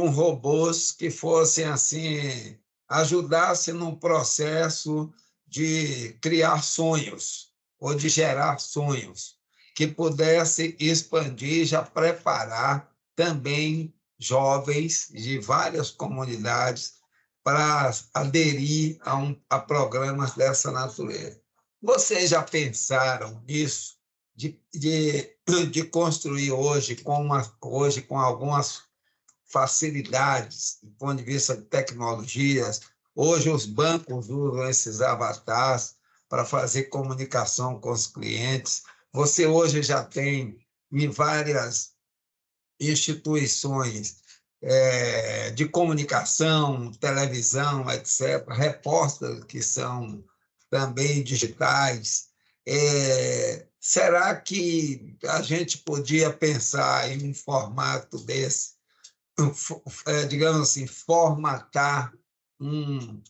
robôs que fossem assim ajudasse num processo de criar sonhos ou de gerar sonhos, que pudesse expandir, já preparar também jovens de várias comunidades para aderir a programas dessa natureza. Vocês já pensaram nisso, de construir hoje com algumas facilidades do ponto de vista de tecnologias? Hoje os bancos usam esses avatares para fazer comunicação com os clientes. Você hoje já tem em várias instituições de comunicação, televisão, etc., repórteres que são também digitais. Será que a gente podia pensar em um formato desse, digamos assim, formatar um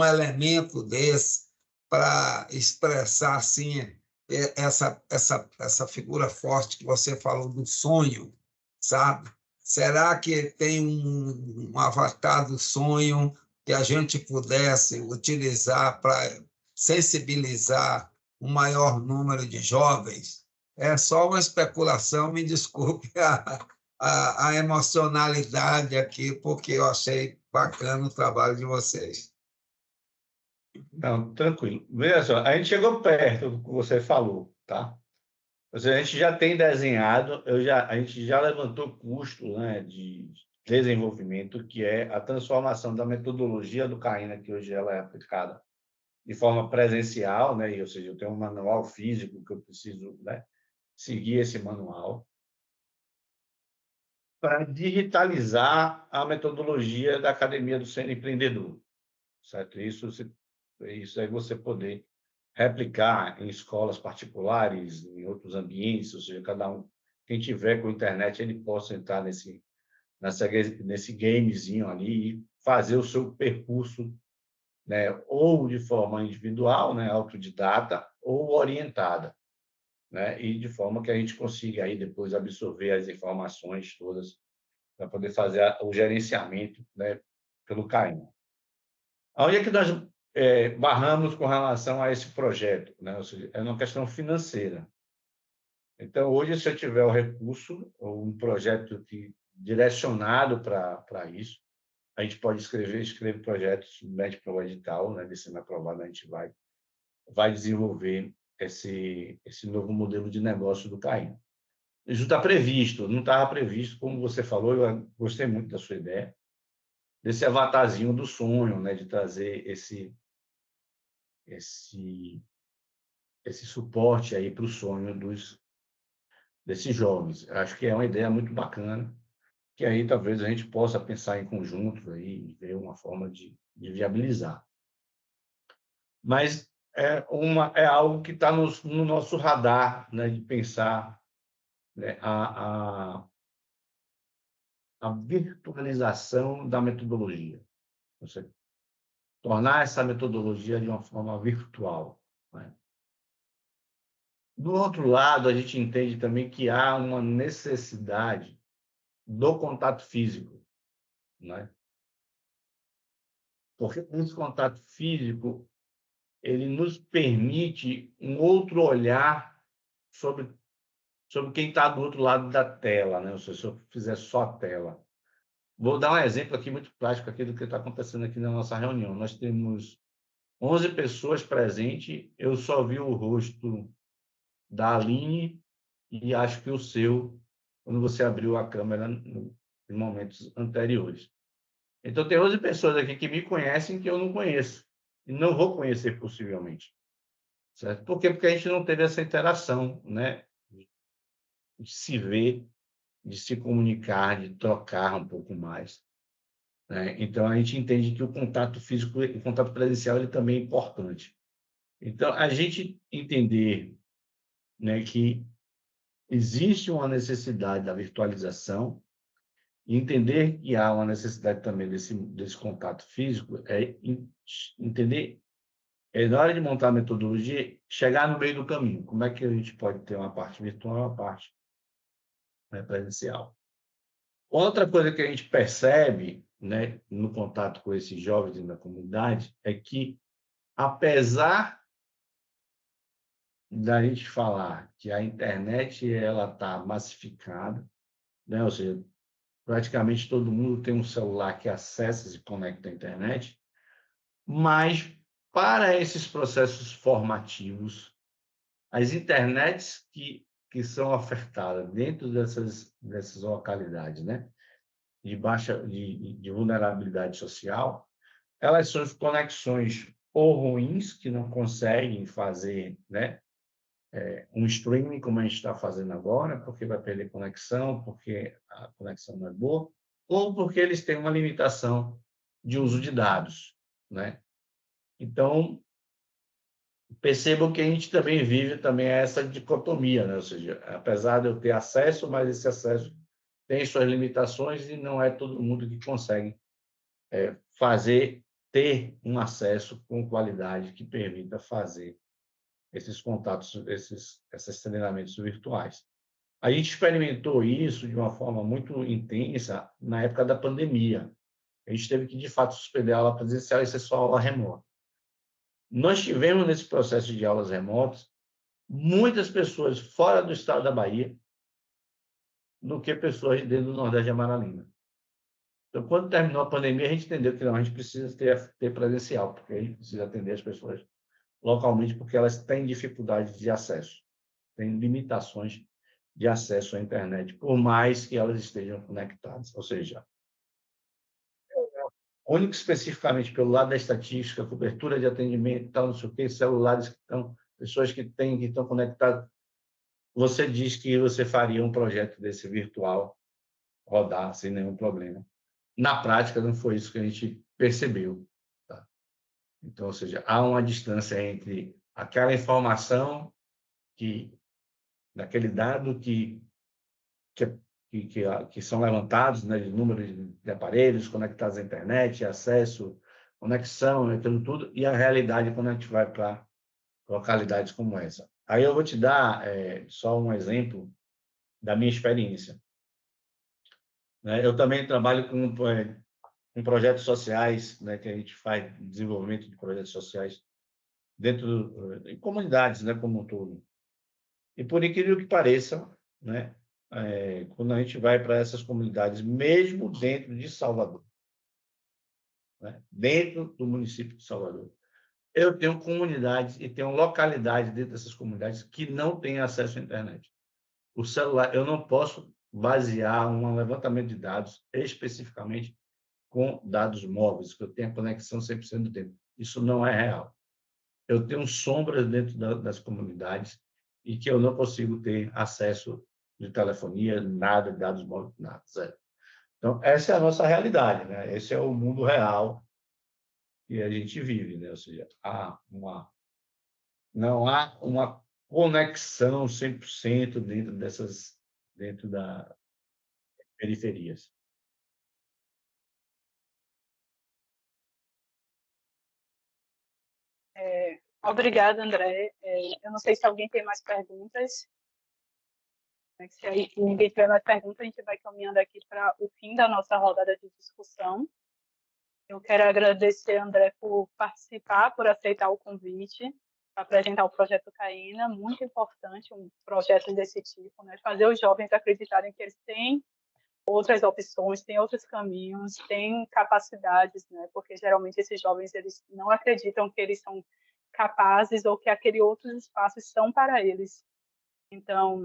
elemento desse para expressar assim essa figura forte que você falou do sonho, sabe? Será que tem um avatar do sonho que a gente pudesse utilizar para sensibilizar um maior número de jovens é só uma especulação, me desculpe a emocionalidade aqui, porque eu achei bacana o trabalho de vocês. Não, tranquilo. Veja só, a gente chegou perto do que você falou, tá? Ou seja, a gente já tem desenhado, a gente já levantou custo, né, de desenvolvimento, que é a transformação da metodologia do CAINA, que hoje ela é aplicada de forma presencial, né, ou seja, eu tenho um manual físico que eu preciso, né, seguir esse manual, para digitalizar a metodologia da Academia do Sênior Empreendedor, certo? Isso aí você poder replicar em escolas particulares, em outros ambientes, ou seja, cada um, quem tiver com internet, ele possa entrar nesse gamezinho ali e fazer o seu percurso, né, ou de forma individual, né, autodidata, ou orientada, né, e de forma que a gente consiga aí depois absorver as informações todas para poder fazer o gerenciamento, né, pelo CAIM. Onde é que nós barramos com relação a esse projeto, né? Ou seja, é uma questão financeira. Então, hoje, se eu tiver o recurso, ou um projeto direcionado para isso, a gente pode escrever projetos, mete para o edital, né? Desse aprovado, a gente vai desenvolver esse novo modelo de negócio do CAIM. Isso está previsto, não estava previsto, como você falou, eu gostei muito da sua ideia, desse avatarzinho do sonho, né? De trazer esse suporte aí para o sonho desses jovens. Acho que é uma ideia muito bacana, que aí talvez a gente possa pensar em conjunto aí, e ver uma forma de viabilizar. Mas é algo que está no nosso radar, né, de pensar, né, a virtualização da metodologia. Você tornar essa metodologia de uma forma virtual, né? Do outro lado, a gente entende também que há uma necessidade do contato físico, né? Porque esse contato físico ele nos permite um outro olhar sobre quem está do outro lado da tela, né? Se eu fizer só a tela. Vou dar um exemplo aqui muito prático aqui do que está acontecendo aqui na nossa reunião. Nós temos 11 pessoas presentes, eu só vi o rosto da Aline e acho que o seu, quando você abriu a câmera em momentos anteriores. Então, tem 11 pessoas aqui que me conhecem que eu não conheço. E não vou conhecer possivelmente. Certo? Por quê? Porque a gente não teve essa interação, né? De se ver, de se comunicar, de trocar um pouco mais, né? Então, a gente entende que o contato físico, o contato presencial, ele também é importante. Então, a gente entender, né, que existe uma necessidade da virtualização e entender que há uma necessidade também desse contato físico, entender, na hora de montar a metodologia, chegar no meio do caminho. Como é que a gente pode ter uma parte virtual e uma parte, né, presencial? Outra coisa que a gente percebe, né, no contato com esses jovens da comunidade é que, apesar da gente falar que a internet ela está massificada, né, ou seja, praticamente todo mundo tem um celular que acessa e se conecta à internet, mas para esses processos formativos, as internets que são ofertadas dentro dessas localidades, né, de vulnerabilidade social, elas são conexões ou ruins, que não conseguem fazer, né, um streaming, como a gente está fazendo agora, porque vai perder conexão, porque a conexão não é boa, ou porque eles têm uma limitação de uso de dados, né? Então, percebam que a gente também vive também essa dicotomia, né? Ou seja, apesar de eu ter acesso, mas esse acesso tem suas limitações e não é todo mundo que consegue ter um acesso com qualidade que permita fazer esses contatos, esses treinamentos virtuais. A gente experimentou isso de uma forma muito intensa na época da pandemia. A gente teve que, de fato, suspender a aula presencial e ser só aula remota. Nós tivemos, nesse processo de aulas remotas, muitas pessoas fora do estado da Bahia do que pessoas dentro do Nordeste de Amaralina. Então, quando terminou a pandemia, a gente entendeu que não, a gente precisa ter presencial, porque a gente precisa atender as pessoas localmente, porque elas têm dificuldade de acesso, têm limitações de acesso à internet, por mais que elas estejam conectadas. Ou seja, único especificamente pelo lado da estatística, cobertura de atendimento, tal, não sei o quê, celulares que estão, pessoas que estão conectadas. Você diz que você faria um projeto desse virtual rodar sem nenhum problema. Na prática, não foi isso que a gente percebeu. Tá? Então, ou seja, há uma distância entre aquela informação daquele dado que são levantados, né, de números de aparelhos conectados à internet, acesso, conexão, aquilo tudo, e a realidade quando a gente vai para localidades como essa. Aí eu vou te dar só um exemplo da minha experiência. Né? Eu também trabalho com projetos sociais, né, que a gente faz desenvolvimento de projetos sociais em comunidades, né, como um todo. E por incrível que pareça, né, quando a gente vai para essas comunidades, mesmo dentro de Salvador, né, dentro do município de Salvador, eu tenho comunidades e tenho localidades dentro dessas comunidades que não têm acesso à internet. O celular, eu não posso basear um levantamento de dados especificamente com dados móveis, que eu tenha conexão 100% do tempo. Isso não é real. Eu tenho sombras dentro das comunidades e que eu não consigo ter acesso de telefonia, nada, de dados móveis, nada, zero. Então, essa é a nossa realidade, né? Esse é o mundo real que a gente vive, né? Ou seja, não há uma conexão 100% dentro das periferias. Obrigada, André. Eu não sei se alguém tem mais perguntas. Se aí ninguém tiver mais perguntas, a gente vai caminhando aqui para o fim da nossa rodada de discussão. Eu quero agradecer, André, por participar, por aceitar o convite, para apresentar o projeto Caína, muito importante, um projeto desse tipo, né? Fazer os jovens acreditarem que eles têm outras opções, têm outros caminhos, têm capacidades, né? Porque geralmente esses jovens eles não acreditam que eles são capazes ou que aqueles outros espaços são para eles. Então,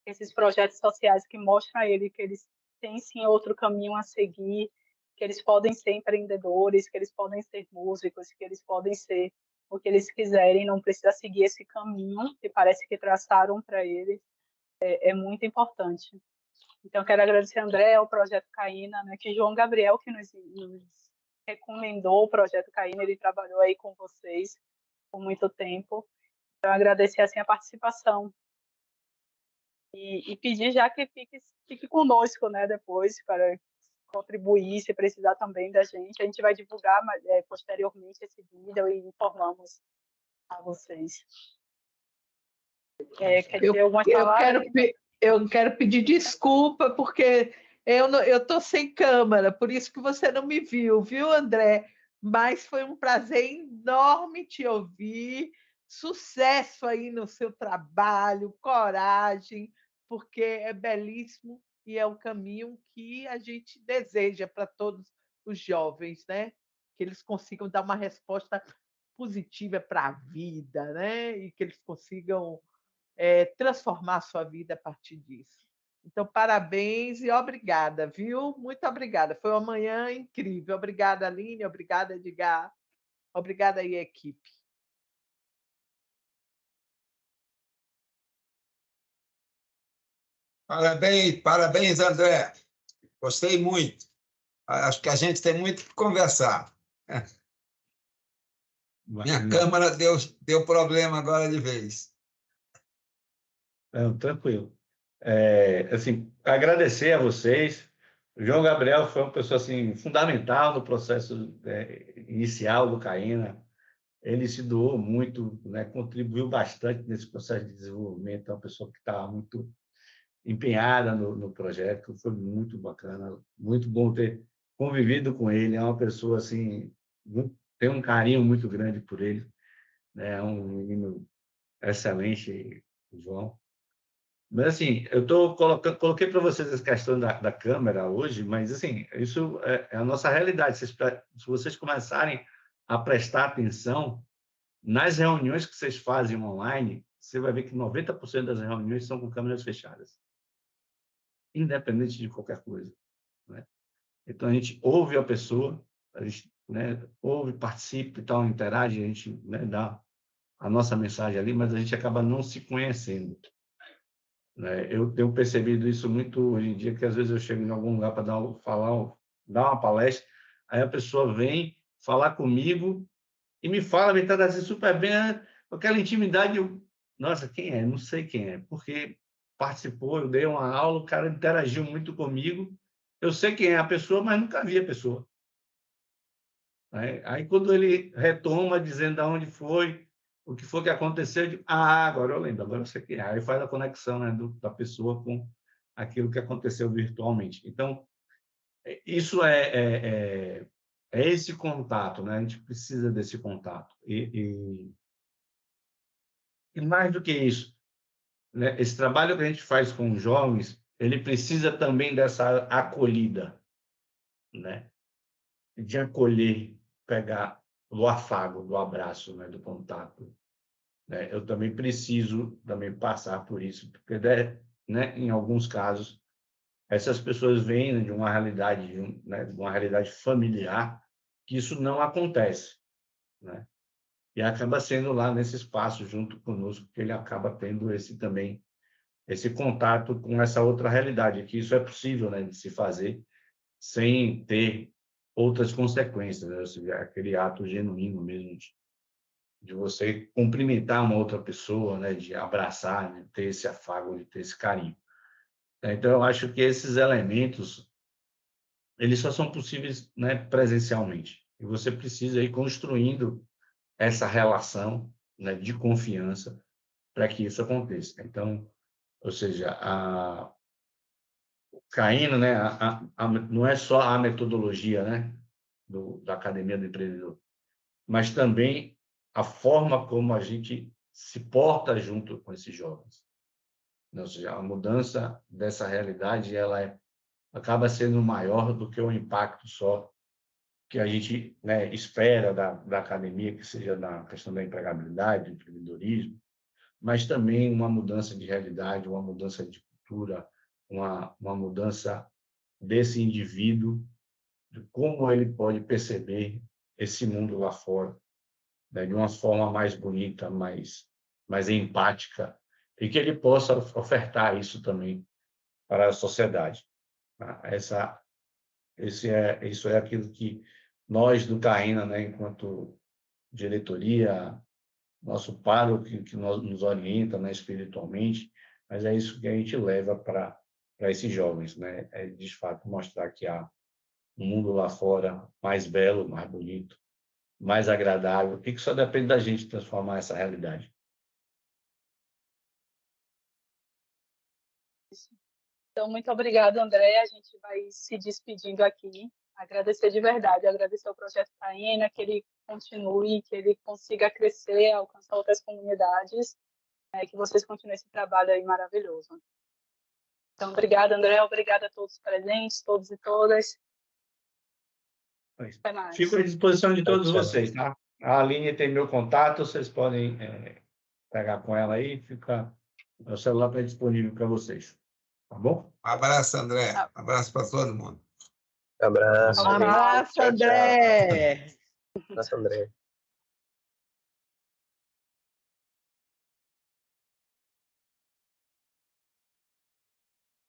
esses projetos sociais que mostram a ele que eles têm sim outro caminho a seguir, que eles podem ser empreendedores, que eles podem ser músicos, que eles podem ser o que eles quiserem, não precisa seguir esse caminho que parece que traçaram para eles, é muito importante. Então, quero agradecer a André, ao Projeto Caína, né, que João Gabriel, que nos recomendou o Projeto Caína, ele trabalhou aí com vocês por muito tempo. Então, agradecer assim, a participação. E pedir já que fique conosco, né, depois, para contribuir, se precisar também da gente. A gente vai divulgar posteriormente esse vídeo e informamos a vocês. Quer dizer algumas palavras? Eu quero pedir desculpa, porque eu estou sem câmera, por isso que você não me viu, André? Mas foi um prazer enorme te ouvir. Sucesso aí no seu trabalho, coragem, porque é belíssimo e é o caminho que a gente deseja para todos os jovens, né? Que eles consigam dar uma resposta positiva para a vida, né? E que eles consigam transformar a sua vida a partir disso. Então, parabéns e obrigada, viu? Muito obrigada. Foi uma manhã incrível. Obrigada, Aline. Obrigada, Edgar. Obrigada aí, equipe. Parabéns, André. Gostei muito. Acho que a gente tem muito que conversar. Minha câmera deu problema agora de vez. Não, tranquilo. Assim, agradecer a vocês. O João Gabriel foi uma pessoa assim, fundamental no processo inicial do Caína. Ele se doou muito, né, contribuiu bastante nesse processo de desenvolvimento. É uma pessoa que estava muito empenhada no projeto. Foi muito bacana, muito bom ter convivido com ele. É uma pessoa assim, tem um carinho muito grande por ele. Né? É um menino Excelente, João. Mas, assim, coloquei para vocês essa questão da câmera hoje, mas, assim, isso é a nossa realidade. Se vocês começarem a prestar atenção nas reuniões que vocês fazem online, você vai ver que 90% das reuniões são com câmeras fechadas, independente de qualquer coisa, né? Então, a gente ouve a pessoa, a gente, né, ouve, participa e tal, interage, a gente, né, dá a nossa mensagem ali, mas a gente acaba não se conhecendo, né? Eu tenho percebido isso muito hoje em dia, que às vezes eu chego em algum lugar para dar uma palestra, aí a pessoa vem falar comigo e me fala, me trata assim super bem, com aquela intimidade, nossa, quem é? Não sei quem é, porque participou, eu dei uma aula, o cara interagiu muito comigo, eu sei quem é a pessoa, mas nunca vi a pessoa. Aí, quando ele retoma, dizendo de onde foi, o que foi que aconteceu, eu digo, agora eu lembro, agora eu sei quem é. Aí faz a conexão, né, da pessoa com aquilo que aconteceu virtualmente. Então, isso é esse contato, né? A gente precisa desse contato. E mais do que isso, né? Esse trabalho que a gente faz com os jovens, ele precisa também dessa acolhida, né? De acolher, pegar do afago, do abraço, né? Do contato. Né? Eu também preciso passar por isso, porque, né, em alguns casos, essas pessoas vêm de uma realidade, né, de uma realidade familiar, que isso não acontece, né? E acaba sendo lá nesse espaço junto conosco que ele acaba tendo esse contato com essa outra realidade, que isso é possível, né, de se fazer sem ter outras consequências, né? Ou seja, aquele ato genuíno mesmo de você cumprimentar uma outra pessoa, né, de abraçar, de ter esse afago, de ter esse carinho. Então, eu acho que esses elementos, eles só são possíveis, né, presencialmente. E você precisa ir construindo essa relação, né, de confiança para que isso aconteça. Então, ou seja, o Caíno, né, não é só a metodologia, né, da Academia do Empreendedor, mas também a forma como a gente se porta junto com esses jovens. Ou seja, a mudança dessa realidade acaba sendo maior do que o impacto só que a gente, né, espera da academia, que seja na questão da empregabilidade, do empreendedorismo, mas também uma mudança de realidade, uma mudança de cultura, uma mudança desse indivíduo, de como ele pode perceber esse mundo lá fora, né, de uma forma mais bonita, mais empática, e que ele possa ofertar isso também para a sociedade. Tá? Isso é aquilo que nós do Caína, né, enquanto diretoria, nosso pároco que nos orienta, né, espiritualmente, mas é isso que a gente leva para esses jovens, né? É de fato mostrar que há um mundo lá fora mais belo, mais bonito, mais agradável, e que só depende da gente transformar essa realidade. Então, muito obrigada, André. A gente vai se despedindo aqui. Agradecer de verdade, agradecer ao Projeto Caína, que ele continue, que ele consiga crescer, alcançar outras comunidades, que vocês continuem esse trabalho aí maravilhoso. Então, obrigada, André. Obrigada a todos presentes, todos e todas. Até mais. Fico à disposição de todos vocês, tá? A Aline tem meu contato, vocês podem pegar com ela aí, fica o celular está disponível para vocês. Tá bom? Um abraço, André. Um abraço para todo mundo. Abraço. Um abraço, André. Abraço, André.